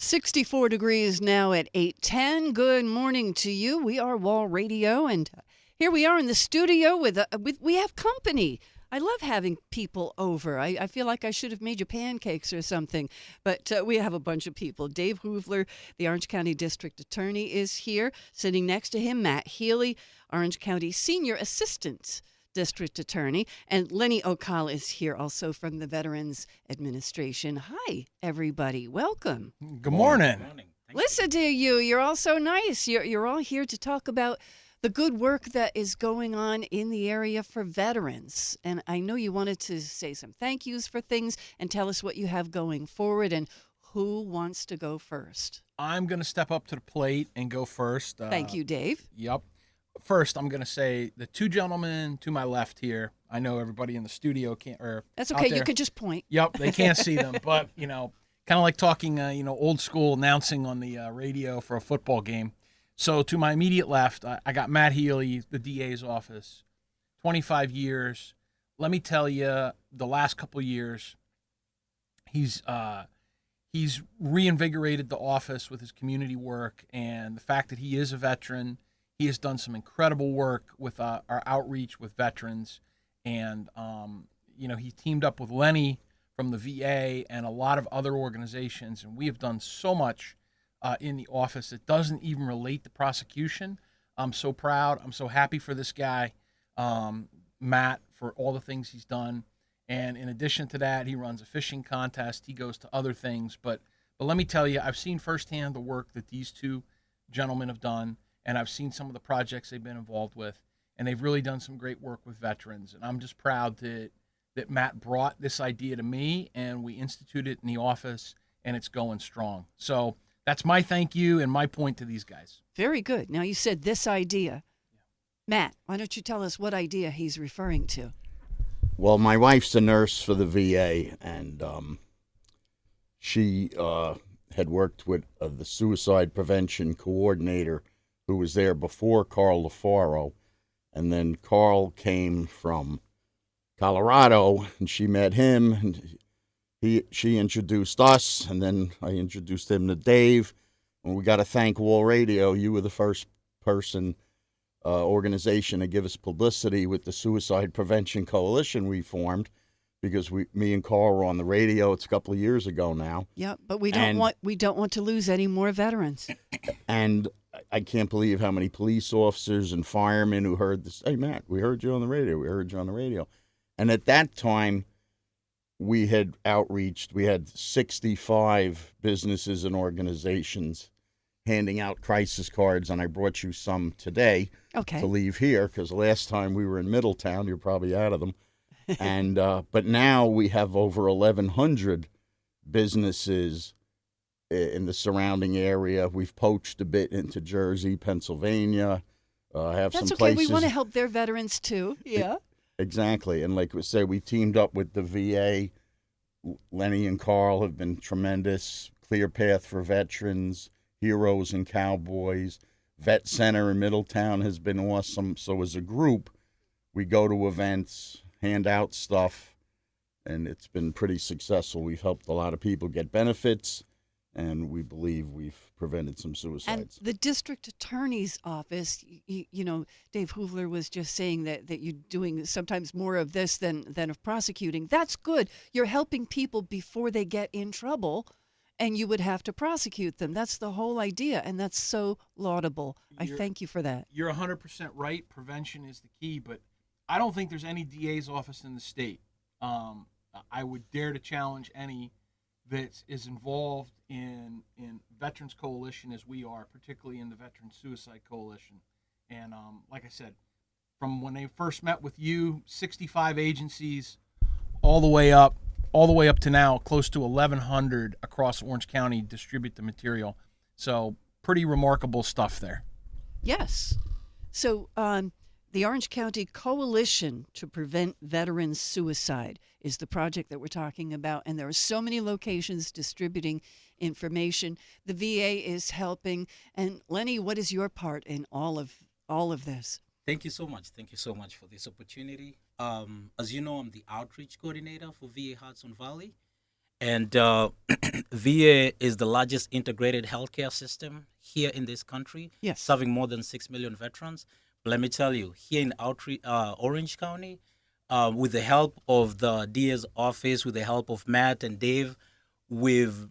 64 degrees now at 8:10. Good morning to you. We are Wall Radio, and here we are in the studio with we have company. I love having people over. I feel like I should have made you pancakes or something, but we have a bunch of people. Dave Hoovler, the Orange County District Attorney, is here. Sitting next to him, Matt Healy, Orange County Senior Assistant District Attorney, and Lenny O'Call is here also from the Veterans Administration. Hi, everybody. Welcome. Good morning. Listen to you. You're all so nice. You're all here to talk about the good work that is going on in the area for veterans. And I know you wanted to say some thank yous for things and tell us what you have going forward. And who wants to go first? I'm going to step up to the plate and go first. Thank you, Dave. Yep. First, I'm going to say the two gentlemen to my left here. I know everybody in the studio can't. That's okay. You can just point. Yep, they can't see them, but kind of like talking, old school announcing on the radio for a football game. So to my immediate left, I got Matt Healy, the DA's office, 25 years. Let me tell you, the last couple of years, he's reinvigorated the office with his community work, and the fact that he is a veteran. He has done some incredible work with our outreach with veterans, and he teamed up with Lenny from the VA and a lot of other organizations, and we have done so much in the office that doesn't even relate to prosecution. I'm so proud. I'm so happy for this guy, Matt, for all the things he's done. And in addition to that, he runs a fishing contest. He goes to other things. But let me tell you, I've seen firsthand the work that these two gentlemen have done, and I've seen some of the projects they've been involved with, and they've really done some great work with veterans. And I'm just proud that Matt brought this idea to me, and we instituted it in the office, and it's going strong. So that's my thank you and my point to these guys. Very good. Now, you said this idea. Matt, why don't you tell us what idea he's referring to? Well, my wife's a nurse for the VA, and she had worked with the suicide prevention coordinator who was there before Carl LaFaro. And then Carl came from Colorado, and she met him, and she introduced us, and then I introduced him to Dave. And we got to thank Wall Radio. You were the first organization to give us publicity with the Suicide Prevention Coalition we formed, because me and Carl were on the radio. It's a couple of years ago now. Yeah, but we don't want to lose any more veterans. And I can't believe how many police officers and firemen who heard this. Hey, Matt, we heard you on the radio. We heard you on the radio. And at that time, we had outreached. We had 65 businesses and organizations handing out crisis cards, and I brought you some today to leave here, because last time we were in Middletown, you're probably out of them. And but now we have over 1,100 businesses in the surrounding area. We've poached a bit into Jersey, Pennsylvania. That's some places. We want to help their veterans too. Yeah. Exactly. And like we said, we teamed up with the VA. Lenny and Carl have been tremendous. Clear Path for Veterans, Heroes and Cowboys. Vet Center in Middletown has been awesome. So as a group, we go to events, hand out stuff, and it's been pretty successful. We've helped a lot of people get benefits, and we believe we've prevented some suicides. And the district attorney's office, Dave Hoovler was just saying that you're doing sometimes more of this than of prosecuting. That's good. You're helping people before they get in trouble, and you would have to prosecute them. That's the whole idea, and that's so laudable. I thank you for that. You're 100% right. Prevention is the key, but I don't think there's any DA's office in the state. I would dare to challenge any that is involved in Veterans Coalition as we are, particularly in the Veterans Suicide Coalition. And like I said, from when they first met with you, 65 agencies, all the way up to now, close to 1,100 across Orange County distribute the material. So pretty remarkable stuff there. Yes. So the Orange County Coalition to Prevent Veterans Suicide is the project that we're talking about, and there are so many locations distributing information. The VA is helping. And Lenny, what is your part in all of this? Thank you so much. Thank you so much for this opportunity. As you know, I'm the outreach coordinator for VA Hudson Valley, And VA is the largest integrated healthcare system here in this country, Yes. serving more than 6 million veterans. But let me tell you, here in Orange County, with the help of the DA's office, with the help of Matt and Dave, we've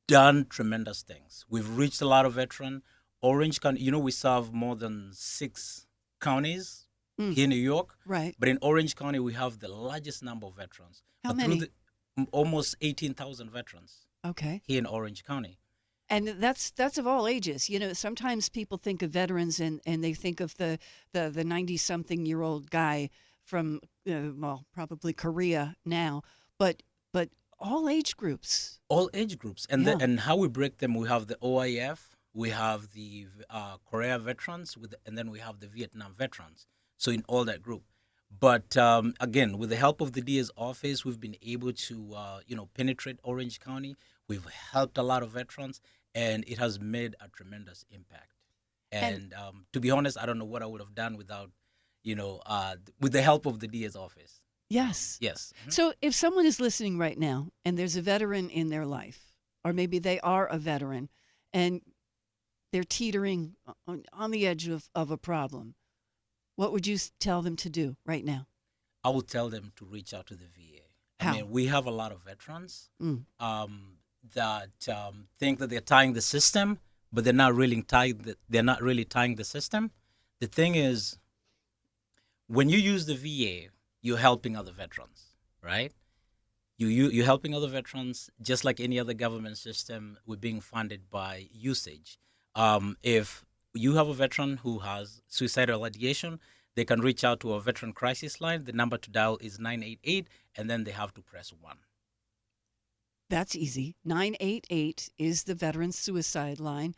done tremendous things. We've reached a lot of veterans. Orange County, we serve more than 6 counties here in New York. Right. But in Orange County, we have the largest number of veterans. How But through many? almost 18,000 veterans Okay. here in Orange County. And that's of all ages. Sometimes people think of veterans and they think of the 90-something-year-old guy from probably Korea now, but all age groups. All age groups. And Yeah. and how we break them, we have the OIF, we have the Korea veterans, and then we have the Vietnam veterans. So in all that group. But again, with the help of the DA's office, we've been able to, penetrate Orange County. We've helped a lot of veterans, and it has made a tremendous impact. And to be honest, I don't know what I would have done without, with the help of the DA's office. Yes. Yes. Mhm. So if someone is listening right now and there's a veteran in their life, or maybe they are a veteran and they're teetering on the edge of a problem, what would you tell them to do right now? I will tell them to reach out to the VA. How? I mean, we have a lot of veterans Mm. that think that they're tying the system, but they're not really tying the system. The thing is, when you use the VA, you're helping other veterans, right? You're helping other veterans just like any other government system. We're being funded by usage. If you have a veteran who has suicidal ideation, they can reach out to a veteran crisis line. The number to dial is 988, and then they have to press 1. That's easy. 988 is the veteran suicide line.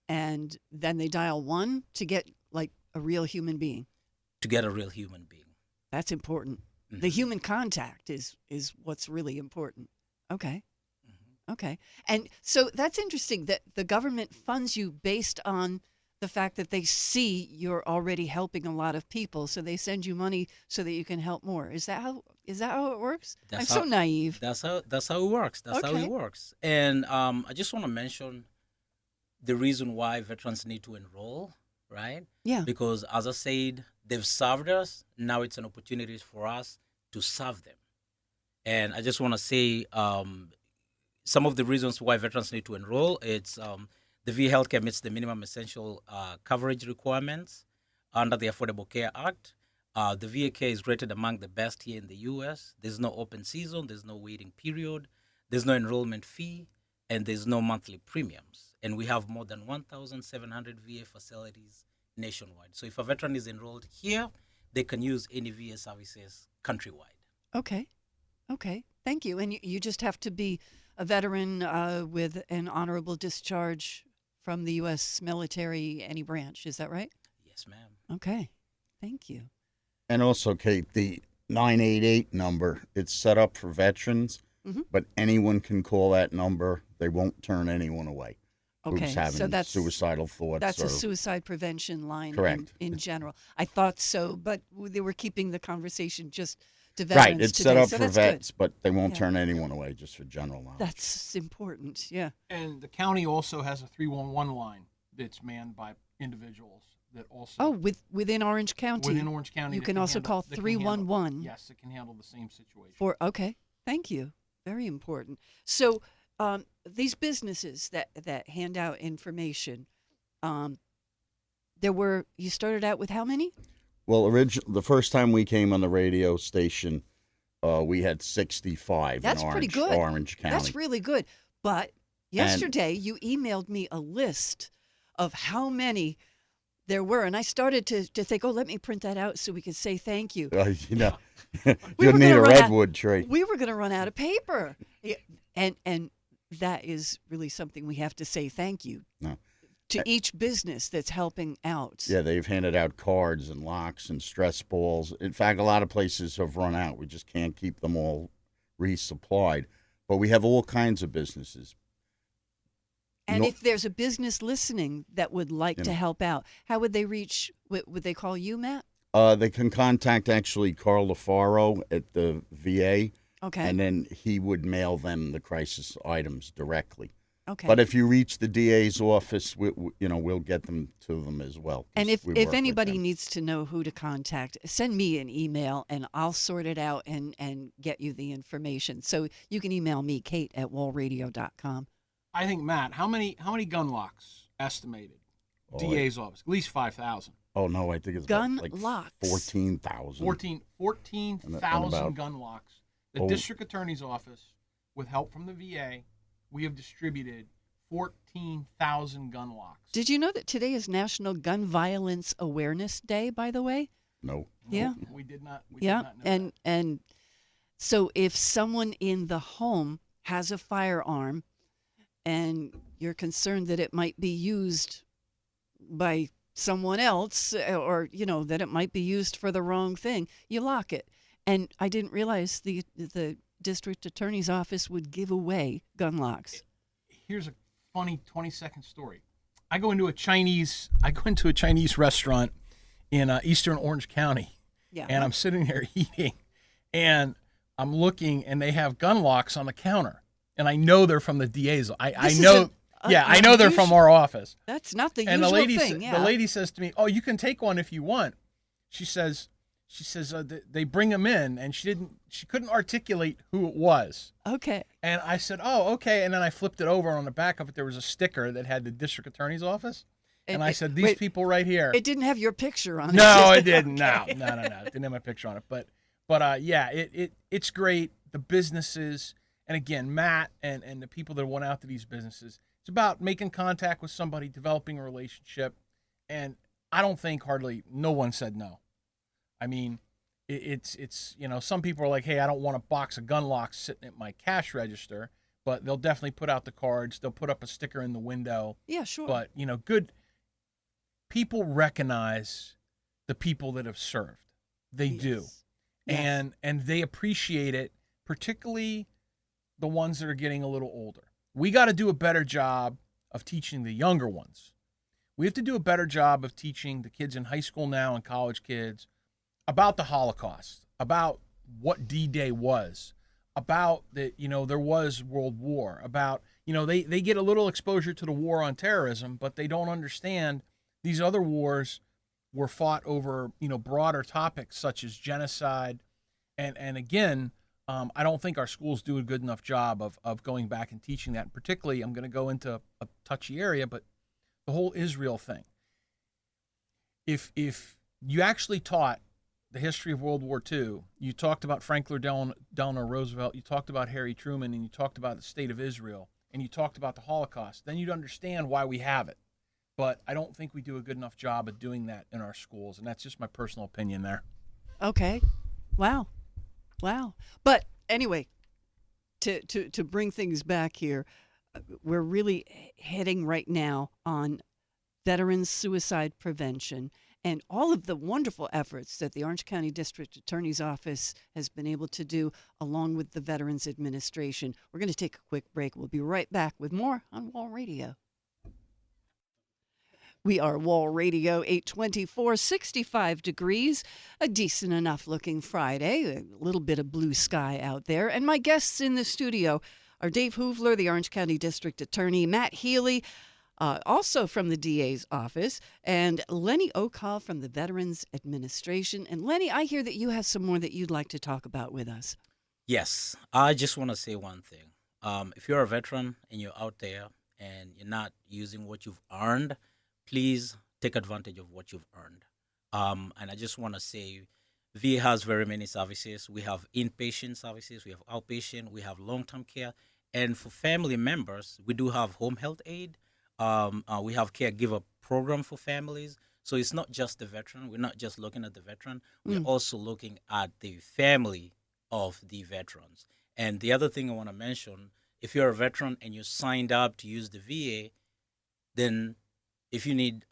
And then they dial 1 to get like a real human being. To get a real human being. That's important. The human contact is what's really important. Okay. Okay. And so that's interesting that the government funds you based on the fact that they see you're already helping a lot of people, so they send you money so that you can help more. Is that how it works? I'm so naive. That's how it works. That's how Okay. it works. And I just want to mention the reason why veterans need to enroll, right? Yeah. Because as I said, they've served us. Now it's an opportunity for us to serve them. And I just want to say some of the reasons why veterans need to enroll. It's the VA healthcare meets the minimum essential coverage requirements under the Affordable Care Act. The VA care is rated among the best here in the U.S. There's no open season. There's no waiting period. There's no enrollment fee. And there's no monthly premiums. And we have more than 1,700 VA facilities nationwide. So if a veteran is enrolled here, they can use any VA services countrywide. Okay. Thank you. And you just have to be a veteran with an honorable discharge from the U.S. military, any branch. Is that right? Yes, ma'am. Okay. Thank you. And also, Kate, the 988 number, it's set up for veterans, but anyone can call that number. They won't turn anyone away Okay. who's having So that's suicidal thoughts. That's or, a suicide prevention line Correct. in general. I thought so, but they were keeping the conversation just to right, veterans it's today. set up So for that's vets, but they won't Yeah. turn anyone away, just for general knowledge. good. That's important. Yeah. And the county also has a 311 line that's manned by individuals that also Oh, within Orange County. within Orange County. you that can also handle- call that can handle- 311. Yes, it can handle the same situation. Okay. Thank you. Very important. So these businesses that hand out information, you started out with how many? Well, the first time we came on the radio station, we had 65 That's in pretty good. Orange County. That's really good. But yesterday you emailed me a list of how many there were, and I started to think, let me print that out so we could say thank you. You'll were need gonna a run out- redwood tree. We were going to run out of paper. Yeah, and that is really something we have to say thank you No. to each business that's helping out. Yeah, they've handed out cards and locks and stress balls. In fact, a lot of places have run out. We just can't keep them all resupplied. But we have all kinds of businesses. And No- if there's a business listening that would like You to know. help out, how would they reach? Would they call you, Matt? They can contact actually Carl LaFaro at the VA. Okay. and then he would mail them the crisis items directly. Okay. But if you reach the DA's office, we'll get them to them as well. And 'cause if we work with anybody them. needs to know who to contact, send me an email and I'll sort it out and get you the information. So you can email me, Kate@wallradio.com. I think, Matt, how many gun locks estimated? Oh, DA's office, at least 5,000. Oh no, I think it's Gun about like locks. 14,000. 14,000 about- gun locks. The Oh. district attorney's office, with help from the VA, we have distributed 14,000 gun locks. Did you know that today is National Gun Violence Awareness Day, by the way? No. Yeah. We did not. We Yeah. did not know And so if someone in the home has a firearm and you're concerned that it might be used by someone else, or that it might be used for the wrong thing, you lock it. And I didn't realize the district attorney's office would give away gun locks. Here's a funny 20-second story. I go into a Chinese restaurant in Eastern Orange County, Yeah. and I'm sitting there eating, and I'm looking, and they have gun locks on the counter, and I know they're from the DA's. I This know. is I know they're from our office. That's not the And usual the lady, thing. Yeah. the lady says to me, "Oh, you can take one if you want." She says, they bring them in, and she couldn't articulate who it was. Okay. And I said, "Oh, okay." And then I flipped it over, and on the back of it there was a sticker that had the district attorney's office. And I said, "These wait, people right here." It didn't have your picture on it. No, did it didn't. Okay. No. It didn't have my picture on it. But yeah, it's great. The businesses, and again, Matt and the people that went out to these businesses, it's about making contact with somebody, developing a relationship. And I don't think hardly no one said no. I mean, it's some people are like, "Hey, I don't want a box of gun locks sitting at my cash register," but they'll definitely put out the cards. They'll put up a sticker in the window. Yeah, sure. But, good people recognize the people that have served. They do. Yes. Yes. And they appreciate it, particularly the ones that are getting a little older. We got to do a better job of teaching the younger ones. We have to do a better job of teaching the kids in high school now and college kids about the Holocaust, about what D-Day was, about that, there was World War, about, they get a little exposure to the war on terrorism, but they don't understand these other wars were fought over, broader topics such as genocide. And again, I don't think our schools do a good enough job of going back and teaching that. And particularly, I'm going to go into a touchy area, but the whole Israel thing. If you actually taught the history of World War II, you talked about Franklin Delano Roosevelt, you talked about Harry Truman, and you talked about the state of Israel, and you talked about the Holocaust, then you'd understand why we have it. But I don't think we do a good enough job of doing that in our schools, and that's just my personal opinion there. Okay. Wow. But anyway, to bring things back here, we're really heading right now on veterans suicide prevention and all of the wonderful efforts that the Orange County District Attorney's Office has been able to do along with the Veterans Administration. We're going to take a quick break. We'll be right back with more on Wall Radio. We are Wall Radio, 824, 65 degrees, a decent enough looking Friday, a little bit of blue sky out there. And my guests in the studio are Dave Hoovler, the Orange County District Attorney, Matt Healy, also from the DA's office, and Lenny Okal from the Veterans Administration. And Lenny, I hear that you have some more that you'd like to talk about with us. Yes, I just want to say one thing. If you're a veteran and you're out there and you're not using what you've earned, please take advantage of what you've earned. And I just want to say, VA has very many services. We have inpatient services, we have outpatient, we have long-term care. And for family members, we do have home health aid. We have caregiver program for families. So it's not just the veteran. We're not just looking at the veteran. We're also looking at the family of the veterans. And the other thing I want to mention, if you're a veteran and you signed up to use the VA, then if you need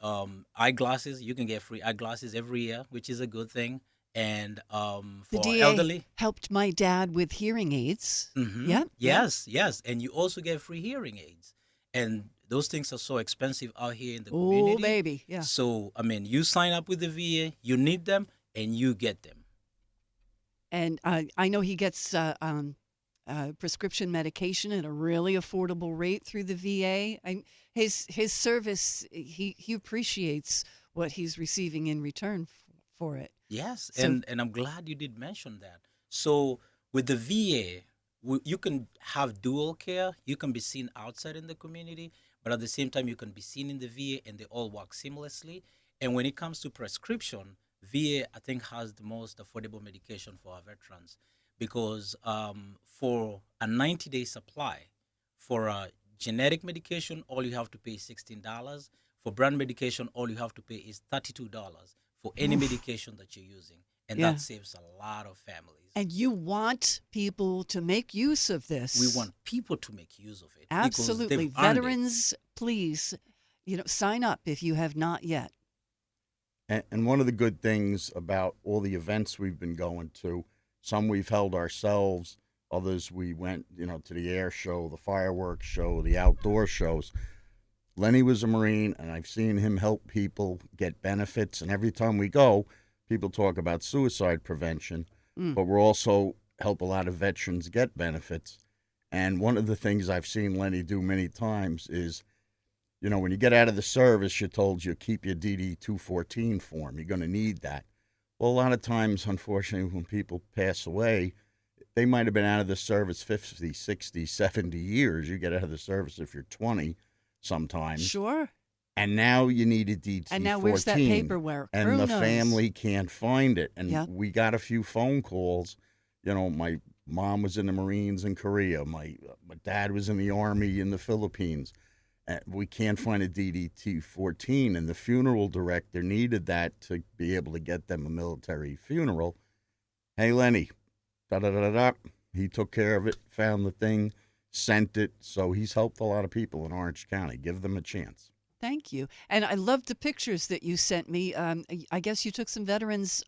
eyeglasses, you can get free eyeglasses every year, which is a good thing. And The for DA elderly, helped my dad with hearing aids. Yeah. yes, and you also get free hearing aids. And those things are so expensive out here in the community. Oh, baby. Yeah. So, I mean, you sign up with the VA, you need them, and you get them. And I know he gets prescription medication at a really affordable rate through the VA. His service, he appreciates what he's receiving in return for it. Yes, So and I'm glad you did mention that. So with the VA, you can have dual care. You can be seen outside in the community, but at the same time, you can be seen in the VA, and they all work seamlessly. And when it comes to prescription, VA, I think, has the most affordable medication for our veterans because for a 90-day supply, for a genetic medication, all you have to pay is $16. For brand medication, all you have to pay is $32 for any medication that you're using. And Yeah. that saves a lot of families. and you want people to make use of this. We want people to make use of it. Absolutely. Because they've earned it. Veterans, please, sign up if you have not yet. And one of the good things about all the events we've been going to, some we've held ourselves, others we went, to the air show, the fireworks show, the outdoor shows. Lenny was a Marine, and I've seen him help people get benefits. And every time we go, people talk about suicide prevention, but we're also help a lot of veterans get benefits. And one of the things I've seen Lenny do many times is, when you get out of the service, you're told you keep your DD-214 form. You're going to need that. Well, a lot of times, unfortunately, when people pass away, they might have been out of the service 50, 60, 70 years. You get out of the service if you're 20 sometimes. Sure. And now you need a DD-14. And now where's that paperwork? And Who the knows? family can't find it. And Yep. we got a few phone calls. My mom was in the Marines in Korea. My dad was in the Army in the Philippines. We can't find a DD-214, and the funeral director needed that to be able to get them a military funeral. Hey, Lenny, da-da-da-da-da. He took care of it, found the thing, sent it. So he's helped a lot of people in Orange County. Give them a chance. Thank you. And I loved the pictures that you sent me. I guess you took some veterans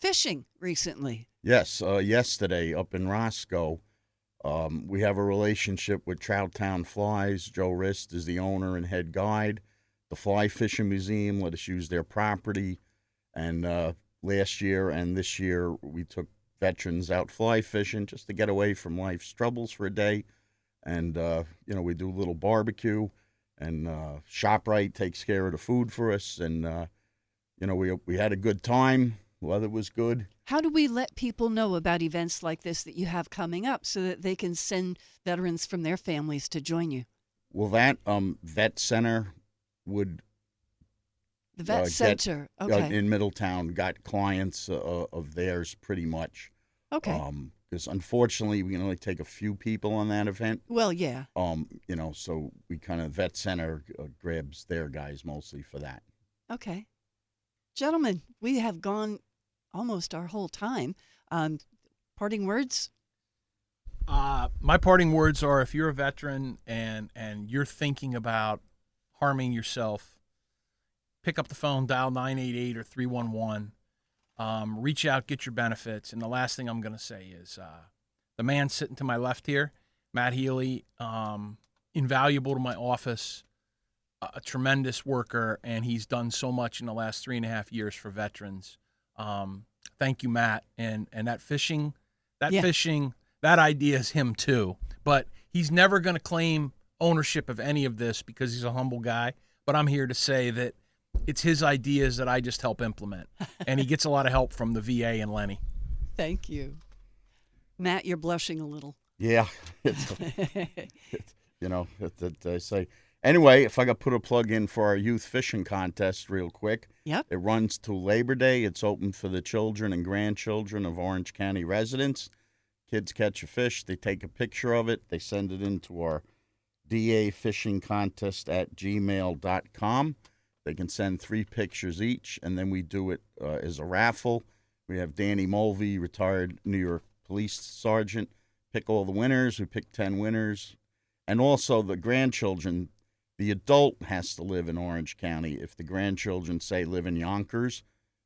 fishing recently. Yes, yesterday up in Roscoe, we have a relationship with Trouttown Flies. Joe Rist is the owner and head guide. The Fly Fishing Museum let us use their property. And last year and this year, we took veterans out fly fishing just to get away from life's troubles for a day. And, we do a little barbecue. And ShopRite takes care of the food for us. And, we had a good time. Weather was good. How do we let people know about events like this that you have coming up so that they can send veterans from their families to join you? Well, that vet center would The Vet Center. Okay. in Middletown got clients of theirs pretty much. Okay. Because unfortunately, we can only take a few people on that event. Well, yeah. So we kind of Vet Center grabs their guys mostly for that. Okay. Gentlemen, we have gone almost our whole time. Parting words? My parting words are: if you're a veteran and you're thinking about harming yourself, pick up the phone, dial 988 or 311. Reach out, get your benefits. And the last thing I'm going to say is the man sitting to my left here, Matt Healy, invaluable to my office, a tremendous worker, and he's done so much in the last 3.5 years for veterans. Thank you, Matt. And that fishing, that idea is him too. But he's never going to claim ownership of any of this because he's a humble guy. But I'm here to say that it's his ideas that I just help implement. And he gets a lot of help from the VA and Lenny. Thank you. Matt, you're blushing a little. Yeah. I say. Anyway, if I could put a plug in for our youth fishing contest real quick. Yep. It runs till Labor Day. It's open for the children and grandchildren of Orange County residents. Kids catch a fish. They take a picture of it. They send it into our dafishingcontest@gmail.com. They can send 3 pictures each, and then we do it as a raffle. We have Danny Mulvey, retired New York police sergeant, pick all the winners. We pick 10 winners. And also the grandchildren, the adult has to live in Orange County. If the grandchildren, say, live in Yonkers,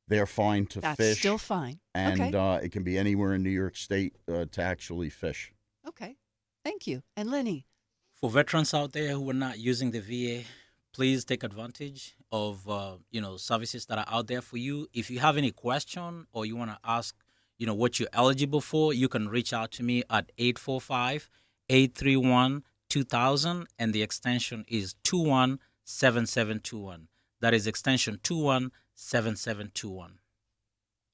they're fine to That's fish. That's still fine. And okay. It can be anywhere in New York State to actually fish. Okay. Thank you. And Lenny? For veterans out there who are not using the VA, please take advantage of services that are out there for you. If you have any question or you want to ask what you're eligible for, you can reach out to me at 845-831-2000, and the extension is 217721. That is extension 217721.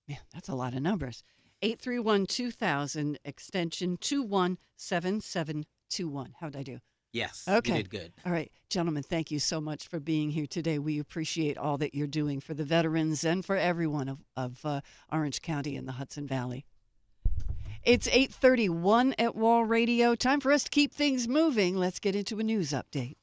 Yeah, that's a lot of numbers. 831-2000, extension 217721. How'd I do? Yes, Okay. you did good. All right. Gentlemen, thank you so much for being here today. We appreciate all that you're doing for the veterans and for everyone of Orange County and the Hudson Valley. It's 8:31 at Wall Radio. Time for us to keep things moving. Let's get into a news update.